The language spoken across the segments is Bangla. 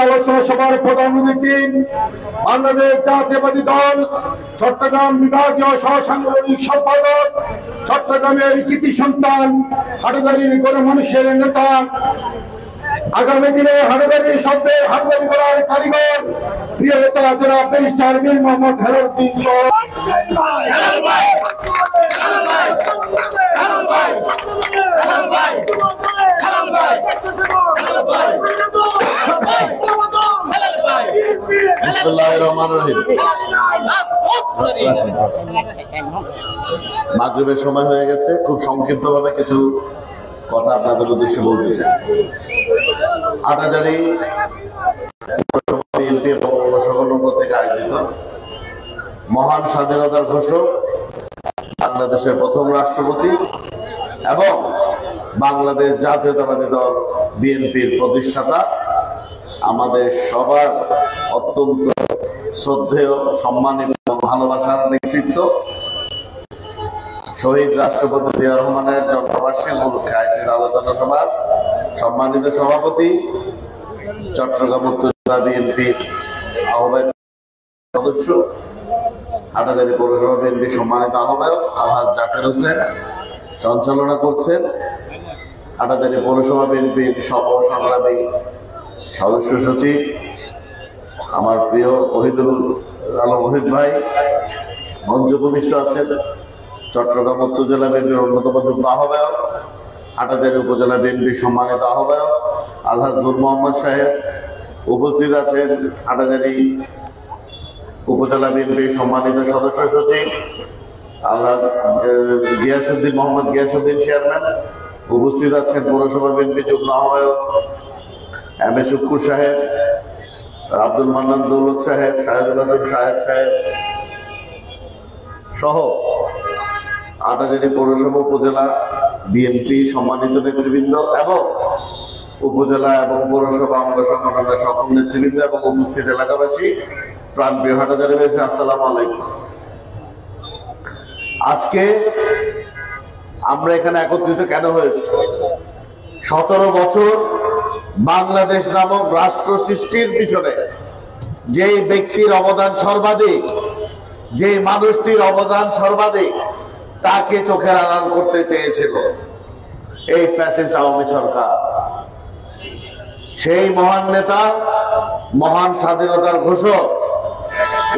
আলোচনা সভার প্রধান অতিথি বাংলাদেশ জাতীয়তাবাদী দল চট্টগ্রাম বিভাগীয় সহসাংগঠনিক সম্পাদক, চট্টগ্রামের কৃতি সন্তান, হাটহাজারীর গণমানুষের নেতা, আগামী দিনে হাটহাজারী শব্দের হাটহাজারী করার কারিগর, প্রিয় নেতা জনাব ব্যারিস্টার মীর মোহাম্মদ হেলালুদ্দিন মাগরিবের সময় হয়ে গেছে। খুব সংক্ষিপ্ত ভাবে কিছু কথা আপনাদের উদ্দেশ্যে বলতে চাই। হাটহাজারী বিএনপি এবং সকল থেকে আয়োজিত মহান স্বাধীনতার ঘোষক, বাংলাদেশের প্রথম রাষ্ট্রপতি এবং বাংলাদেশ জাতীয়তাবাদী দল বিএনপির প্রতিষ্ঠাতা, আমাদের সবার অত্যন্ত শ্রদ্ধেয়, সম্মানিত এবং ভালোবাসার ব্যক্তিত্ব, শহীদ রাষ্ট্রপতি জিয়া রহমানের জন্মবার্ষিকী উপলক্ষে আয়োজিত আলোচনা সভার সম্মানিত সভাপতি, চট্টগ্রাম উত্তর জেলা বিএনপি আহ্বায়ক সদস্য, হাটহাজারী পৌরসভা বিএনপি সম্মানিত আহ্বায়ক আলহাজ জাকের হোসেন সঞ্চালনা করছেন, হাটহাজারী পৌরসভা বিএনপির সফল সংগ্রামী সদস্য সচিব আমার প্রিয় ওহিদুল আলম ওহিদ ভাই মঞ্চ উপবিষ্ট আছেন, চট্টগ্রাম উত্তর জেলা বিএনপির অন্যতম যুগ্ম আহ্বায়ক, হাটহাজারী উপজেলা বিএনপির সম্মানিত আহ্বায়ক আলহাজ নূর মোহাম্মদ সাহেব উপস্থিত আছেন, হাটহাজারী উপজেলা বিএনপির সম্মানিত সদস্য সচিব আলহাজ গিয়াসউদ্দিন মোহাম্মদ গিয়াসউদ্দিন চেয়ারম্যান উপস্থিত আছেন, পৌরসভা বিএনপি যুগ্ম আহ্বায়ক এম এ শুক্কুর সাহেব, আব্দুল মান্নান দৌলত সাহেব, শাহেদুল আজম শাহেদ সাহেব সহ হাটহাজারী পৌরসভা উপজেলা বিএনপি সম্মানিত নেতৃবৃন্দ এবং উপজেলা এবং পৌরসভা অঙ্গ সংগঠনের সকল নেতৃবৃন্দ এবং উপস্থিত এলাকাবাসী, প্রাণপ্রিয় হাটহাজারীবাসী, আসসালামু আলাইকুম। আজকে আমরা এখানে একত্রিত কেন হয়েছি? 17 বছর বাংলাদেশ নামক রাষ্ট্র সৃষ্টির পিছনে যেই ব্যক্তির অবদান সর্বাধিক, যে মানুষটির অবদান সর্বাধিক, তাকে চোখের আড়াল করতে চেয়েছিল এই ফ্যাসিস্ট আওয়ামী সরকার। সেই মহান নেতা, মহান স্বাধীনতার ঘোষক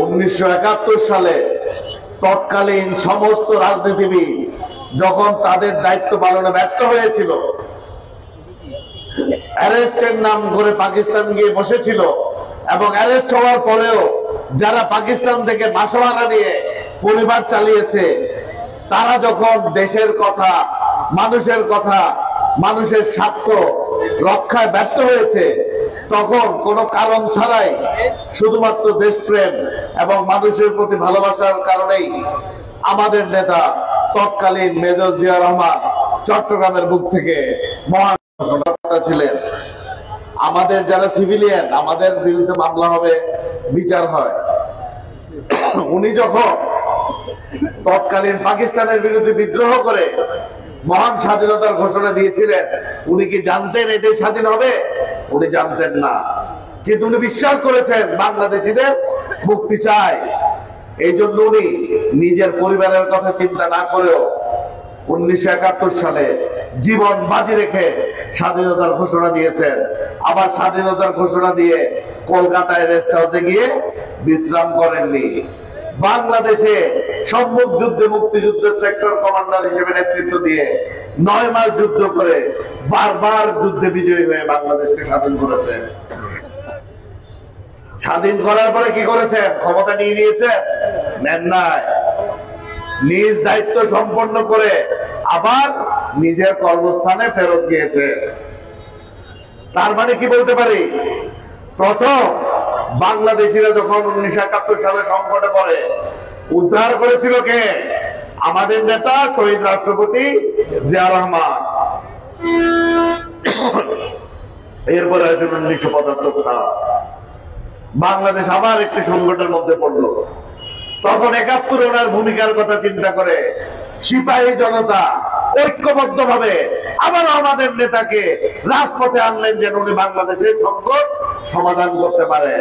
1971 সালে তৎকালীন সমস্ত রাজনীতিবিদ যখন তাদের দায়িত্ব পালনে ব্যর্থ হয়েছিল, অ্যারেস্টের নাম করে পাকিস্তান গিয়ে বসেছিল এবং অ্যারেস্ট হওয়ার পরেও যারা পাকিস্তান থেকে বাসভাড়া নিয়ে পরিবার চালিয়েছে, তারা যখন দেশের কথা, মানুষের কথা, মানুষের স্বার্থ রক্ষায় ব্যর্থ হয়েছে, তখন কোনো কারণ ছাড়াই শুধুমাত্র দেশপ্রেম এবং মানুষের প্রতি ভালোবাসার কারণেই আমাদের নেতা তৎকালীন মেজর জিয়া রহমান চট্টগ্রামের বুক থেকে মহান ছিলেন। আমাদের যারা সিভিলিয়ান, আমাদের বিরুদ্ধে মামলা হবে, বিচার হয়, উনি যখন তৎকালীন পাকিস্তানের বিরুদ্ধে বিদ্রোহ করে মহান স্বাধীনতার ঘোষণা দিয়েছিলেন, উনি কি জানতেন এই দেশ স্বাধীন হবে? উনি জানতেন না, কিন্তু উনি বিশ্বাস করেছেন বাংলাদেশিদের মুক্তি চাই। এই জন্য উনি নিজের পরিবারের কথা চিন্তা না করেও 1971 সালে জীবন বাজি রেখে স্বাধীনতার ঘোষণা দিয়েছেন। আবার স্বাধীনতার ঘোষণা দিয়ে কলকাতায় রেস্ট হাউসে গিয়ে বিশ্রাম করেননি। বাংলাদেশে সম্মুখ যুদ্ধে মুক্তিযুদ্ধের সেক্টর কমান্ডার হিসেবে নেতৃত্ব দিয়ে 9 মাস যুদ্ধ করে বারবার যুদ্ধে বিজয়ী হয়ে বাংলাদেশকে স্বাধীন করেছেন। স্বাধীন করার পরে কি করেছেন? ক্ষমতা নিয়ে নিয়েছেন? নেন নাই। নিজ দায়িত্ব সম্পন্ন করে আবার নিজের কর্মস্থানে ফেরত গিয়েছে। তার মানে কি বলতে পারি? প্রথম বাংলাদেশিরা যখন 1971 সালে সংকটে পড়ে, উদ্ধার করেছিল কে? আমাদের নেতা শহীদ রাষ্ট্রপতি জিয়া রহমান। এরপরে আসেন 1975 সাল, বাংলাদেশ আবার একটি সংকটের মধ্যে পড়লো। তখন 71 ওনার ভূমিকার কথা চিন্তা করে সিপাহী জনতা ঐক্যবদ্ধভাবে আবারও আমাদের নেতাকে রাজপথে আনলেন যেন উনি বাংলাদেশের সংকট সমাধান করতে পারে।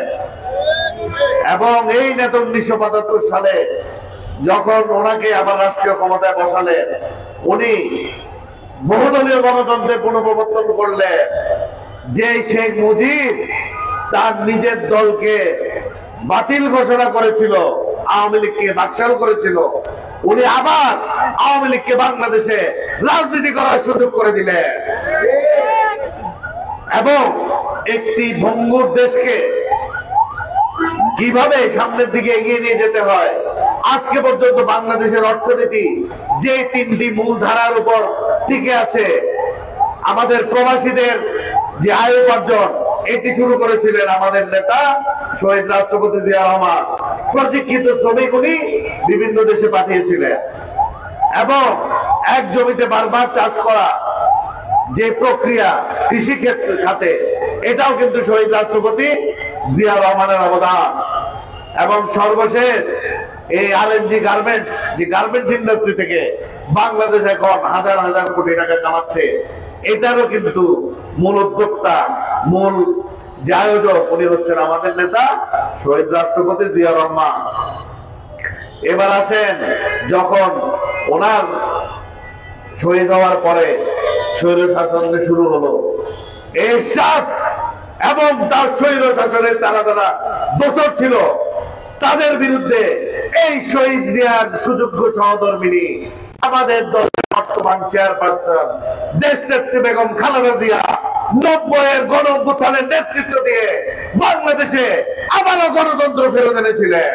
এবং এই নেতা 1975 সালে যখন ওনাকে আবার রাষ্ট্রীয় ক্ষমতায় বসালেন, উনি বহুদলীয় গণতন্ত্রের পুনঃপ্রবর্তন করলেন। যে শেখ মুজিব তার নিজের দলকে বাতিল ঘোষণা করেছিল, আওয়ামী লীগকে বাকশাল করেছিল, উনি আবার আওয়ামী লীগকে বাংলাদেশে রাজনীতি করার সুযোগ করে দিলেন এবং একটি ভঙ্গুর দেশকে কিভাবে সামনের দিকে এগিয়ে নিয়ে যেতে হয়। আজকে পর্যন্ত বাংলাদেশের অর্থনীতি যে তিনটি মূল ধারার উপর টিকে আছে, আমাদের প্রবাসীদের যে আয় উপার্জন, এটি শুরু করেছিলেন আমাদের নেতা শহীদ রাষ্ট্রপতি জিয়া রহমান। প্রশিক্ষিত শ্রমিক উনি বিভিন্ন দেশে পাঠিয়েছিলেন এবং এক জমিতে বারবার চাষ করা যে প্রক্রিয়া কৃষি খাতে, এটাও কিন্তু শহীদ রাষ্ট্রপতি জিয়া রহমানের অবদান। এবং সর্বশেষ এই আরএনজি গার্মেন্টস, যে গার্মেন্টস ইন্ডাস্ট্রি থেকে বাংলাদেশ এখন হাজার হাজার কোটি টাকা কামাচ্ছে, এটারও কিন্তু মূল উদ্যোক্তা, মূল যে আয়োজক, উনি হচ্ছেন আমাদের নেতা শহীদ রাষ্ট্রপতি জিয়া রহমান। এবার আসেন, যখন ওনার শহীদ হওয়ার পরে স্বৈর শাসন শুরু হলো, এরশাদ এবং তার স্বৈর শাসনের তারা যারা দোষর ছিল, তাদের বিরুদ্ধে এই শহীদ জিয়ার সুযোগ্য সহধর্মিনী আমাদের দলের বর্তমান চেয়ারপারসন দেশনেত্রী বেগম খালেদা জিয়া 90-এর গণঅভ্যুত্থানের নেতৃত্ব দিয়ে বাংলাদেশে আবারও গণতন্ত্র ফেরত এনেছিলেন।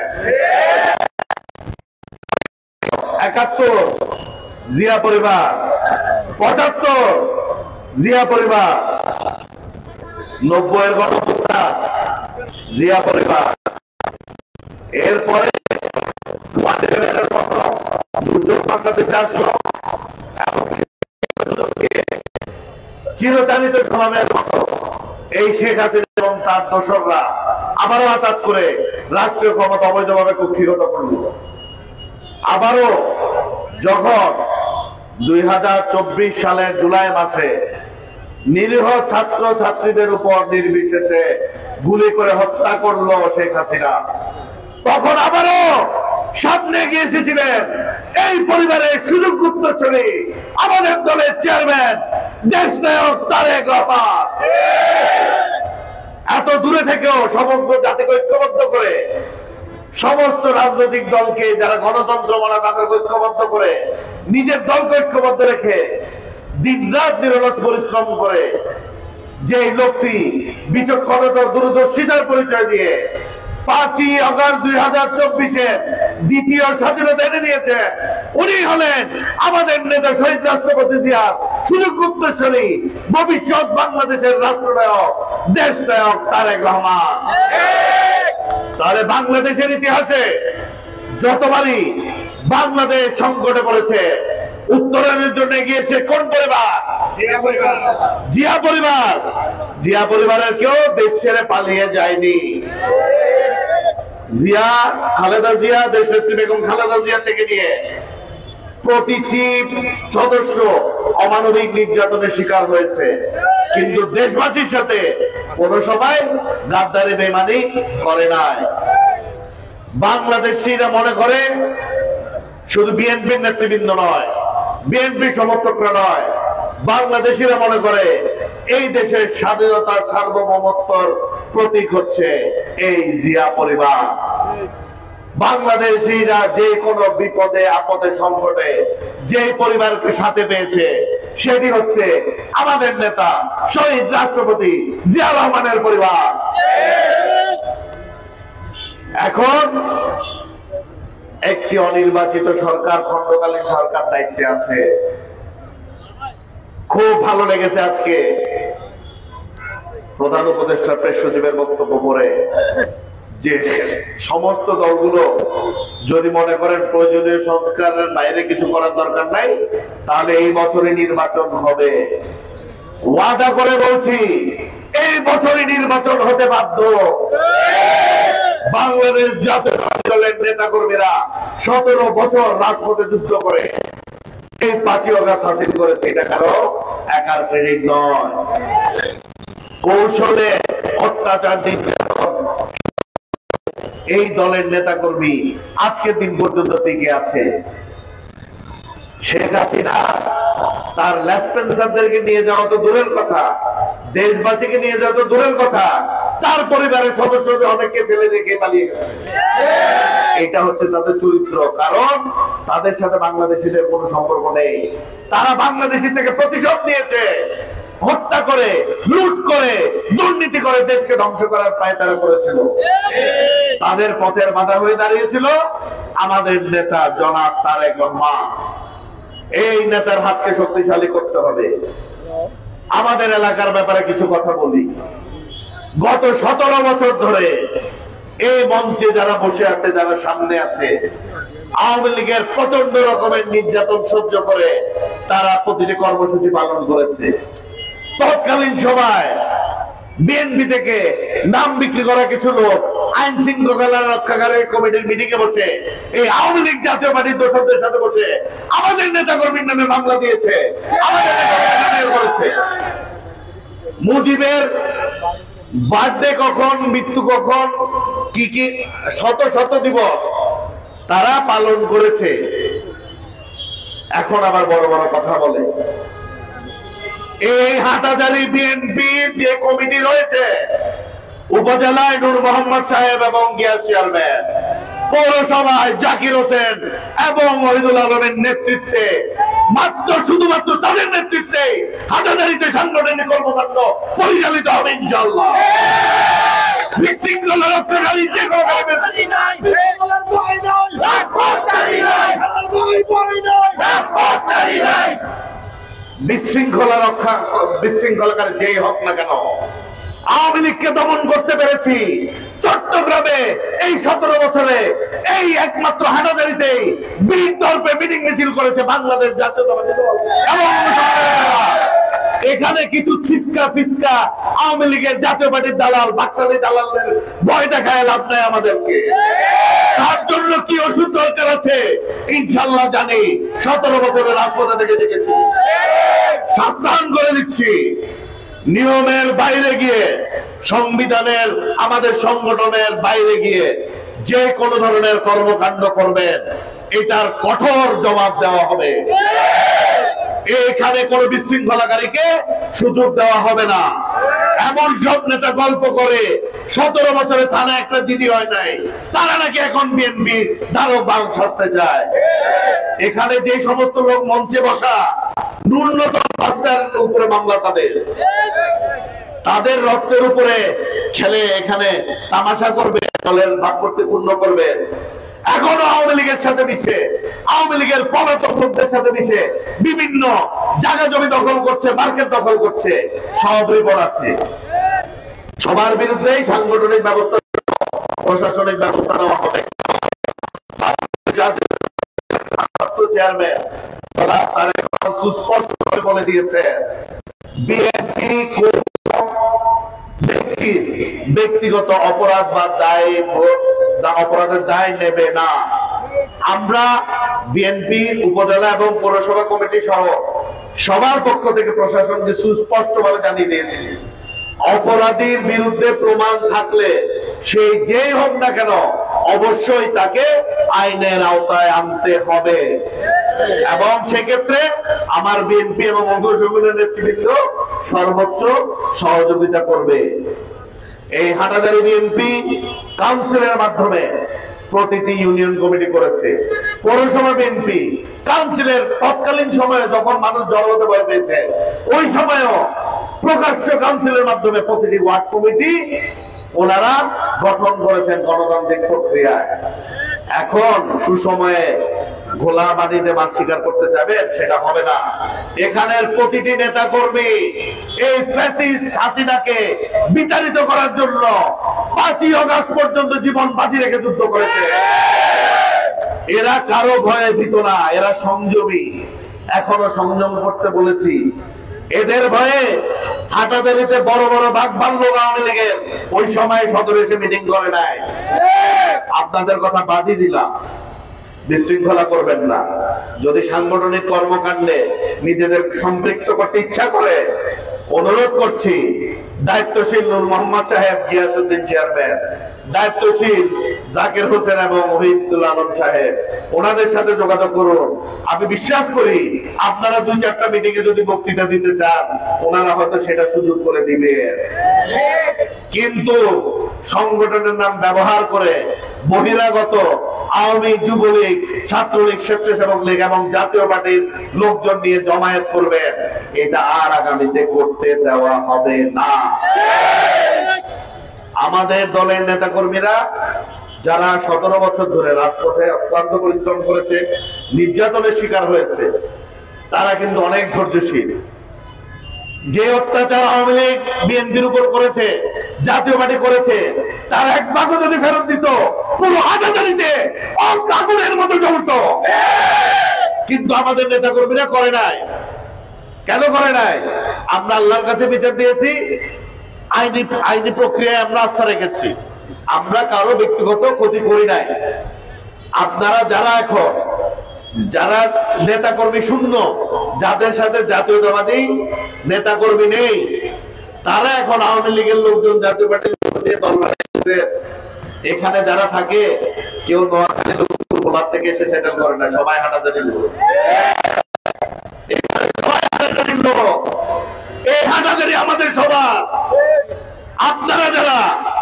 71 জিয়া পরিবার, 75 জিয়া পরিবার, 90-এর গণঅভ্যুত্থান জিয়া পরিবার, এরপরে দুর্যোগ বাংলাদেশে আসলো এবং চিরচালিত সমাবেশ মতো এই শেখ হাসিনা এবং তার দোসররা আবারও হঠাৎ করে রাষ্ট্রীয় ক্ষমতা অবৈধভাবে কক্ষিগত করল। আবারও যখন 2024 সালের জুলাই মাসে নিরীহ ছাত্র ছাত্রীদের উপর নির্বিশেষে গুলি করে হত্যা করলো শেখ হাসিনা, তখন আবারও সামনে এগিয়ে এসেছিলেন এই পরিবারের সুযোগ্য উত্তরসূরি আমাদের দলের চেয়ারম্যান দেশনায়ক তারেক রহমান। এত দূরে থেকেও সমগ্র জাতিকে ঐক্যবদ্ধ করে, সমস্ত রাজনৈতিক দলকে যারা গণতন্ত্র বলা তাদেরকে ঐক্যবদ্ধ করে, নিজের দলকে ঐক্যবদ্ধ রেখে দিন রাত নিরলস পরিশ্রম করে যে লোকটি বিচক্ষণতা দূরদর্শিতার পরিচয় দিয়ে 5ই আগস্ট 2024-এর দ্বিতীয় স্বাধীনতা এনে দিয়েছে, উনি হলেন আমাদের নেতা শহীদ রাষ্ট্রপতি জিয়ার সুযোগ্য উত্তরসূরি ভবিষ্যৎ বাংলাদেশের রাষ্ট্রনায়ক দেশনায়ক তারেক রহমান। তাহলে বাংলাদেশের ইতিহাসে যতবারই বাংলাদেশ সংকটে পড়েছে, উত্তরণের জন্য গিয়েছে কোন পরিবার? জিয়া পরিবার। জিয়া পরিবারের কেউ দেশ ছেড়ে পালিয়ে যায়নি। জিয়া, খালেদা জিয়া, দেশনেত্রী বেগম খালেদা জিয়া থেকে নিয়ে প্রতিটি সদস্য অমানবিক নির্যাতনের শিকার হয়েছে, কিন্তু দেশবাসীর সাথে কোন সময় গাদ্দারি বেইমানি করে নাই। বাংলাদেশিরা মনে করে শুধু বিএনপির নেতৃবৃন্দ নয়, বিএনপি সমর্থকরা নয়, বাংলাদেশিরা মনে করে এই দেশের স্বাধীনতার সার্বভৌমত্বর প্রতীক হচ্ছে এই জিয়া পরিবার। বাংলাদেশিরা যে কোনো বিপদে আপদে সংকটে যে পরিবারকে সাথে পেয়েছে, সেটি হচ্ছে আমাদের নেতা শহীদ রাষ্ট্রপতি জিয়া রহমানের পরিবার। এখন একটি অনির্বাচিত সরকার, খণ্ডকালীন সরকার দায়িত্বে আছে। খুব ভালো লেগেছে আজকে প্রধান উপদেষ্টা প্রেস সচিবের বক্তব্য পড়ে, যে সমস্ত দলগুলো যদি মনে করেন প্রয়োজনীয় সংস্কারের বাইরে কিছু করার দরকার নাই, তাহলে এই বছরে নির্বাচন হবে। ওয়াদা করে বলছি, এই বছরই নির্বাচন হতে বাধ্য। বাংলাদেশ জাতীয়তাবাদী দলের নেতা কর্মীরা 17 বছর রাজপথে যুদ্ধ করে এই 5ই আগস্ট হাসিল করেছে। এটা কারো একার ক্রেডিট নয়। কৌশলে অত্যাচার এই দলের নেতা কর্মী আজকের দিন পর্যন্ত টিকে আছে। শেখ হাসিনা তার লেসপেন্সারদেরকে নিয়ে যাওয়া তো দূরের কথা, দেশবাসীকে নিয়ে যাওয়া তো দূরের কথা, তার পরিবারের সদস্যদের অনেককে ফেলে রেখে পালিয়ে গেছে। এটা হচ্ছে তাদের চরিত্র, কারণ তাদের সাথে বাংলাদেশিদের কোনো সম্পর্ক নেই। তারা বাংলাদেশি থেকে প্রতিশোধ নিয়েছে, হত্যা করে, লুট করে, দুর্নীতি করে দেশকে ধ্বংস করার প্রায় তারা করেছিল। তাদের পথের বাধা হয়ে দাঁড়িয়েছিল আমাদের নেতা জনাব তারেক রহমান। এই নেতার হাতকে শক্তিশালী করতে হবে। আমাদের এলাকার ব্যাপারে কিছু কথা বলি। গত 17 বছর ধরে এই মঞ্চে যারা বসে আছে, যারা সামনে আছে, আওয়ামী লীগের প্রচন্ড রকমের নির্যাতন সহ্য করে তারা প্রতিটি কর্মসূচি পালন করেছে। তৎকালীন সময় বিএনপি থেকে নাম বিক্রি করা কিছু লোক আইন শৃঙ্খলা রক্ষাকারী কমিটির মিটিং এ বসে এই আওয়ামী লীগ জাতীয় পার্টির দোষরদের সাথে বসে আমাদের নেতা কর্মীর নামে মামলা দিয়েছে, আমাদের নেতা কর্মীর করেছে। মুজিবের বার্থডে কখন, মৃত্যু কখন, কি কি শত শত দিবস তারা পালন করেছে। এখন আবার বড় বড় কথা বলে। এই হাটাজারি বিএনপি যে কমিটি রয়েছে, উপজেলায় নূর মোহাম্মদ সাহেব এবং গিয়াস চেয়ারম্যান, পৌরসভায় জাকির হোসেন এবং ওহিদুল আলমের নেতৃত্বে, শুধুমাত্র তাদের নেতৃত্বে হাটাজারিতে সাংগঠনিক কর্মকাণ্ড পরিচালিত হবে ইনশাআল্লাহ। বিশৃঙ্খলা রক্ষাকারী যে কোনো বিশৃঙ্খলাকারী যেই হোক না কেন, আওয়ামী লীগকে দমন করতে পেরেছি। চট্টগ্রামে এই 17 বছরে এই একমাত্র হাটাজারিতেই বীর দর্পে মিটিং মিছিল করেছে বাংলাদেশ জাতীয়তাবাদী দল এবং এখানে কিছু ছিচকা ফিসকা আওয়ামী লীগের জাতীয় পার্টির দালাল, বাকশালী দালালদের ভয় দেখায় লাভ নাই আমাদেরকে। তার জন্য কি ওষুধ দরকার আছে ইনশাআল্লাহ জানি। 17 বছরের রাজপথে থেকে দেখেছি। সাবধান করে দিচ্ছি, নিয়মের বাইরে গিয়ে, সংবিধানের, আমাদের সংগঠনের বাইরে গিয়ে যে কোনো ধরনের কর্মকাণ্ড করবেন, এটার কঠোর জবাব দেওয়া হবে। এখানে কোনো বিশৃঙ্খলাকারীকে সুযোগ দেওয়া হবে না। এমন সব নেতা গল্প করে 17 বছরে থানা একটা জিডি হয় নাই, তারা নাকি এখন বিএনপি ধারক বাহক সাজতে চায়। এখানে যে সমস্ত লোক মঞ্চে বসা, ন্যূনতম 5টার উপরে মামলা তাদের রক্তের উপরে খেলে এখানে তামাশা করবে, দলের ভাবমূর্তি পূর্ণ করবে। এখনো আওয়ামী লীগের সাথে মিশে, আওয়ামী লীগের পলাতক লোকদের সাথে মিশে বিভিন্ন জায়গা জমি দখল করছে, মার্কেট দখল করছে, সব রিপোর্ট আছে। সবার বিরুদ্ধেই সাংগঠনিক ব্যবস্থা, প্রশাসনিক ব্যবস্থা নেওয়া হবে। চেয়ারম্যান সুস্পষ্ট বলে দিয়েছে, বিএনপি ব্যক্তিগত অপরাধ বা অপরাধের দায় নেবে না। আমরা বিএনপি উপজেলা এবং পৌরসভা কমিটি সহ সবার পক্ষ থেকে প্রশাসনকে সুস্পষ্টভাবে জানিয়ে দিয়েছি, অপরাধীর বিরুদ্ধে প্রমাণ থাকলে সে যেই হোক না কেন অবশ্যই তাকে আইনের আওতায় আনতে হবে। এবং সেক্ষেত্রে আমার বিএনপি এবং অঙ্গ সংগঠনের নেতৃবৃন্দ সর্বোচ্চ সহযোগিতা করবে। এই হাটাজারি বিএনপি কাউন্সিলের মাধ্যমে প্রতিটি ইউনিয়ন কমিটি করেছে। পৌরসভা বিএনপি কাউন্সিলের তৎকালীন সময়ে যখন মানুষ জড়ো হতে ভয় পেয়েছে, ওই সময়ও প্রকাশ্য কাউন্সিলের মাধ্যমে প্রতিটি ওয়ার্ড কমিটি ওনারা গঠন করেছেন গণতান্ত্রিক প্রক্রিয়ায়। এখন সুসময়ে ঘোলা বাড়িতে মাছ শিকার করতে যাবেন, সেটা হবে না। এখানের প্রতিটি নেতা কর্মী এই ফ্যাসিস্ট হাসিনাকে বিতাড়িত করার জন্য 5ই আগস্ট পর্যন্ত জীবন বাজি রেখে যুদ্ধ করেছে। এরা কারো ভয়ে ভীত না, এরা সংযমী। এখনো সংযম করতে বলেছি। এদের ভয়ে হাটাজারিতে বড় বড় বাঘ ভাল্লুক আওয়ামী লীগের ওই সময় সদরে এসে মিটিং করে নাই। আপনাদের কথা বাদই দিলাম, বিশৃঙ্খলা করবেন না। যদি সাংগঠনিক কর্মকাণ্ডে নিজেদের সম্পৃক্ত করতে ইচ্ছা করে, অনুরোধ করছি দায়িত্বশীল নূর মোহাম্মদ সাহেব, গিয়াসউদ্দিন চেয়ারম্যান, দায়িত্বশীল জাকির হোসেন এবং মহিদুল আলম সাহেব, ওনাদের সাথে যোগাযোগ করুন। আমি বিশ্বাস করি আপনারা 2-4টা মিটিং এ যদি বক্তৃতা দিতে চান, ওনারা হয়তো সেটা সুযোগ করে দিবে। কিন্তু সংগঠনের নাম ব্যবহার করে বহিরাগত আওয়ামী, যুবলীগ, ছাত্রলীগ, স্বেচ্ছাসেবক লীগ এবং জাতীয় পার্টির লোকজন নিয়ে জমায়েত করবেন, এটা আর আগামীতে করতে দেওয়া হবে না। আমাদের দলের নেতাকর্মীরা যারা 17 বছর ধরে রাজপথে অক্লান্ত পরিশ্রম করেছে, নির্যাতনের শিকার হয়েছে, তারা কিন্তু অনেক ধৈর্যশীল। যে অত্যাচার আওয়ামী লীগ বিএনপির উপর করেছে, জাতীয় পার্টি করেছে, তার এক ভাগও যদি ফেরত দিত, পুরো হাজারিতে আগুনের মতো জ্বলত। কিন্তু আমাদের নেতা কর্মীরা করে নাই। কেন করে নাই? আমরা আল্লাহর কাছে বিচার দিয়েছি, আইনি প্রক্রিয়ায় আমরা আস্থা রেখেছি, আমরা কারো ব্যক্তিগত ক্ষতি করি নাই। আপনারা যারা এখন যারা নেতাকর্মী শূন্য, যাদের সাথে জাতীয়তাবাদী নেতাকর্মী নেই, তারা এখন আওয়ামী লীগের লোকজন জাতীয় পার্টির দিয়ে দল বানিয়েছে। এখানে যারা থাকে, কেউ নোয়াখালী ভোলার থেকে এসে সেটেল করে না, সবাই হাটাজারির লোক। এই হাটাজারি আমাদের সবার। আপনারা যারা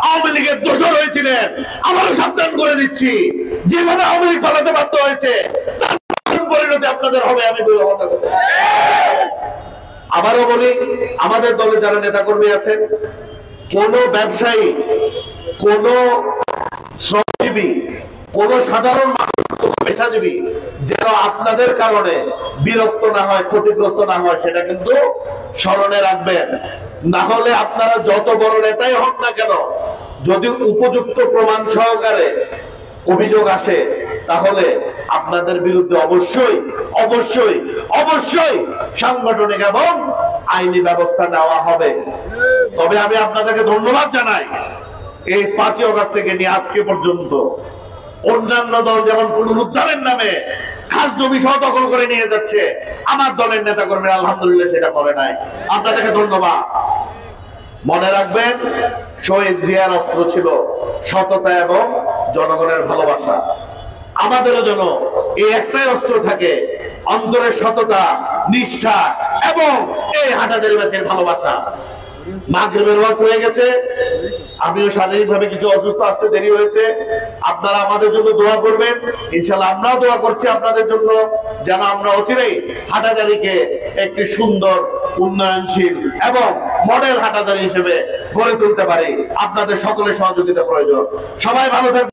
আওয়ামী লীগের দোষর হয়েছিলেন, আমারও সাবধান করে দিচ্ছি, যেভাবে আওয়ামী লীগ পালাতে বাধ্য হয়েছে, তার পরিণতি আপনাদের হবে। আমি আবারও বলি, আমাদের দলে যারা নেতাকর্মী আছেন, কোন ব্যবসায়ী, কোন শ্রমজীবী, কোন সাধারণ মানুষ, পেশাজীবী যেন আপনাদের কারণে বিরক্ত না হয়, ক্ষতিগ্রস্ত না হয়, সেটা কিন্তু স্মরণে রাখবেন। না হলে আপনারা যত বড় নেতাই হন না কেন, যদি উপযুক্ত প্রমাণ সহকারে অভিযোগ আসে, তাহলে আপনাদের বিরুদ্ধে অবশ্যই অবশ্যই অবশ্যই সাংগঠনিক এবং আইনি ব্যবস্থা নেওয়া হবে। তবে আমি আপনাদেরকে ধন্যবাদ জানাই, এই 5ই আগস্ট থেকে নিয়ে আজকে পর্যন্ত অন্যান্য দল যেমন পুনরুদ্ধারের নামে খাস জমি সহ দখল করে নিয়ে যাচ্ছে, আমার দলের নেতা কর্মীরা আলহামদুলিল্লাহ সেটা করে নাই। আপনাদেরকে ধন্যবাদ। মনে রাখবেন, শহীদ জিয়ার অস্ত্র ছিল সততা এবং জনগণের ভালোবাসা। আমাদেরও যেন এই একটাই অস্ত্র থাকে, অন্তরের সততা, নিষ্ঠা এবং এই হাটাজারিবাসীর ভালোবাসা। মাগরিবের ওয়াক্ত হয়ে গেছে, আমিও শারীরিকভাবে কিছু অসুস্থ, আসতে দেরি হয়েছে। আপনারা আমাদের জন্য দোয়া করবেন, ইনশাআল্লাহ আমরাও দোয়া করছি আপনাদের জন্য, যেন আমরা অচিরেই হাটাজারিকে একটি সুন্দর, উন্নয়নশীল এবং মডেল হাটাজারি হিসেবে গড়ে তুলতে পারি। আপনাদের সকলের সহযোগিতা প্রয়োজন। সবাই ভালো থাকবেন।